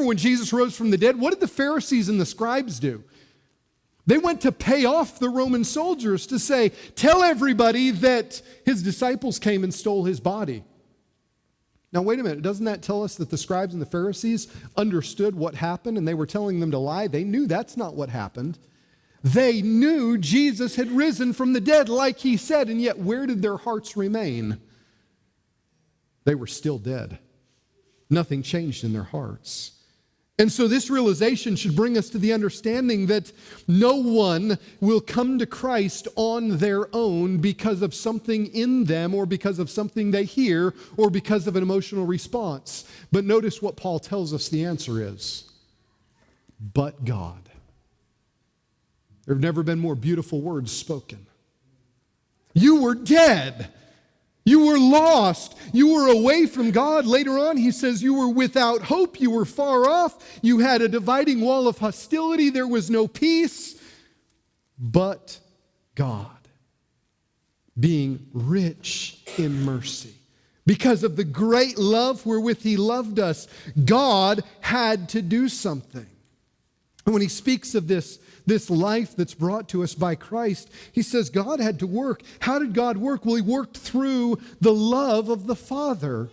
when Jesus rose from the dead, what did the Pharisees and the scribes do? They went to pay off the Roman soldiers to say, tell everybody that his disciples came and stole his body. Now, wait a minute. Doesn't that tell us that the scribes and the Pharisees understood what happened and they were telling them to lie? They knew that's not what happened. They knew Jesus had risen from the dead like he said, and yet where did their hearts remain? They were still dead. Nothing changed in their hearts. And so this realization should bring us to the understanding that no one will come to Christ on their own because of something in them or because of something they hear or because of an emotional response. But notice what Paul tells us the answer is. But God. There have never been more beautiful words spoken. You were dead. You were lost. You were away from God. Later on, he says you were without hope. You were far off. You had a dividing wall of hostility. There was no peace. But God, being rich in mercy, because of the great love wherewith he loved us, God had to do something. And when he speaks of this life that's brought to us by Christ, he says God had to work. How did God work? Well, he worked through the love of the Father.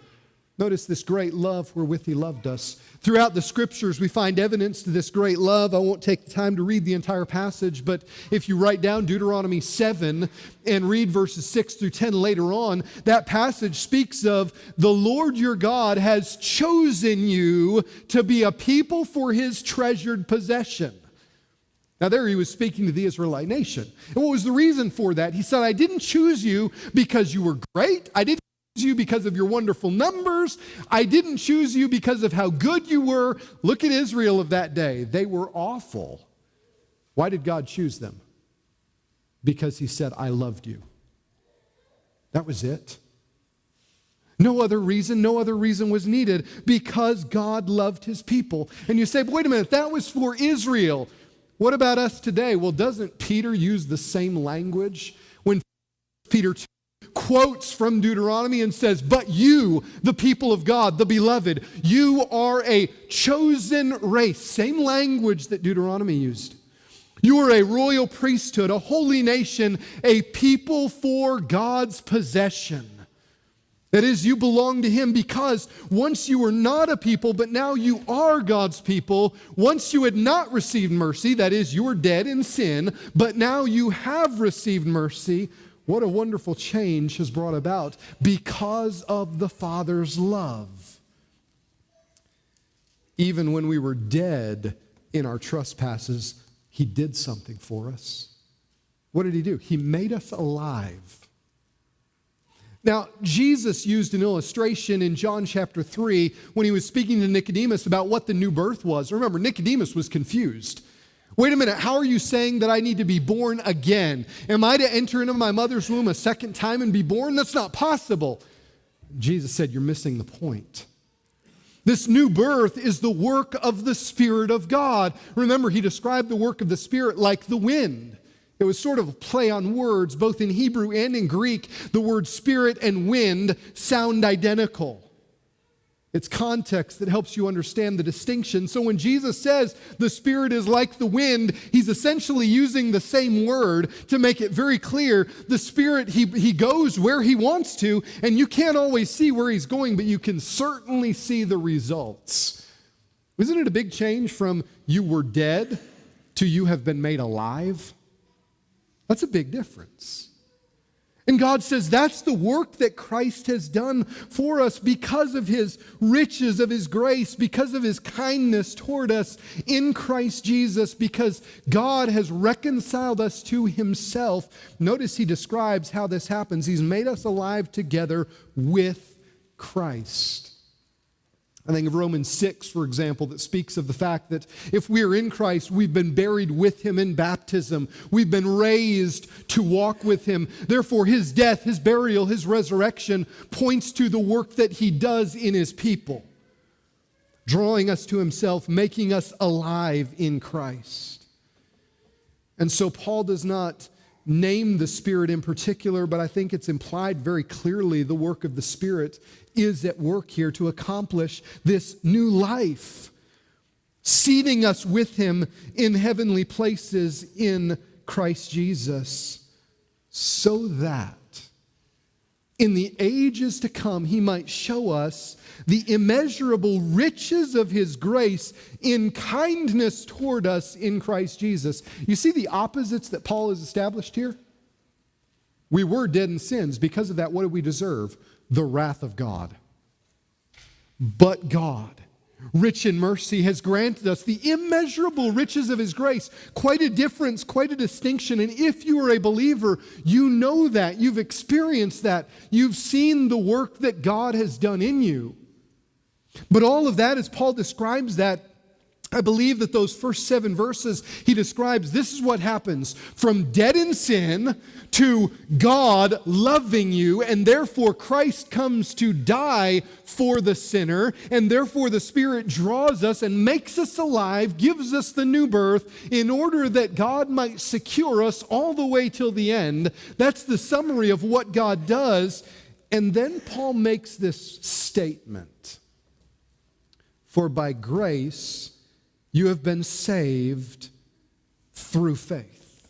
Notice this great love wherewith he loved us. Throughout the scriptures, we find evidence to this great love. I won't take the time to read the entire passage, but if you write down Deuteronomy 7 and read verses 6 through 10 later on, that passage speaks of the Lord your God has chosen you to be a people for his treasured possession. Now there he was speaking to the Israelite nation. And what was the reason for that? He said, I didn't choose you because you were great. I didn't choose you because of your wonderful numbers. I didn't choose you because of how good you were. Look at Israel of that day. They were awful. Why did God choose them? Because he said, I loved you. That was it. No other reason was needed, because God loved his people. And you say, but wait a minute, that was for Israel. What about us today? Well, doesn't Peter use the same language when Peter quotes from Deuteronomy and says, but you, the people of God, the beloved, you are a chosen race. Same language that Deuteronomy used. You are a royal priesthood, a holy nation, a people for God's possession. That is, you belong to him, because once you were not a people, but now you are God's people. Once you had not received mercy, that is, you were dead in sin, but now you have received mercy. What a wonderful change has brought about because of the Father's love. Even when we were dead in our trespasses, he did something for us. What did he do? He made us alive. Now, Jesus used an illustration in John chapter 3 when he was speaking to Nicodemus about what the new birth was. Remember, Nicodemus was confused. Wait a minute, how are you saying that I need to be born again? Am I to enter into my mother's womb a second time and be born? That's not possible. Jesus said, you're missing the point. This new birth is the work of the Spirit of God. Remember, he described the work of the Spirit like the wind. It was sort of a play on words. Both in Hebrew and in Greek, the word spirit and wind sound identical. It's context that helps you understand the distinction. So when Jesus says the Spirit is like the wind, he's essentially using the same word to make it very clear. The Spirit, he goes where he wants to, and you can't always see where he's going, but you can certainly see the results. Isn't it a big change from you were dead to you have been made alive? That's a big difference. And God says that's the work that Christ has done for us because of his riches, of his grace, because of his kindness toward us in Christ Jesus, because God has reconciled us to himself. Notice he describes how this happens. He's made us alive together with Christ. I think of Romans 6, for example, that speaks of the fact that if we are in Christ, we've been buried with him in baptism. We've been raised to walk with him. Therefore, his death, his burial, his resurrection points to the work that he does in his people, drawing us to himself, making us alive in Christ. And so Paul does not name the Spirit in particular, but I think it's implied very clearly the work of the Spirit is at work here to accomplish this new life. seating us with him in heavenly places in Christ Jesus, so that in the ages to come he might show us the immeasurable riches of his grace in kindness toward us in Christ Jesus. You see the opposites that Paul has established here? We were dead in sins. Because of that, what do we deserve? The wrath of God. But God, rich in mercy, has granted us the immeasurable riches of his grace. Quite a difference, quite a distinction. And if you are a believer, you know that. You've experienced that. You've seen the work that God has done in you. But all of that, as Paul describes that, I believe that those first 7 verses, he describes this is what happens from dead in sin to God loving you, and therefore Christ comes to die for the sinner, and therefore the Spirit draws us and makes us alive, gives us the new birth in order that God might secure us all the way till the end. That's the summary of what God does. And then Paul makes this statement: for by grace you have been saved through faith.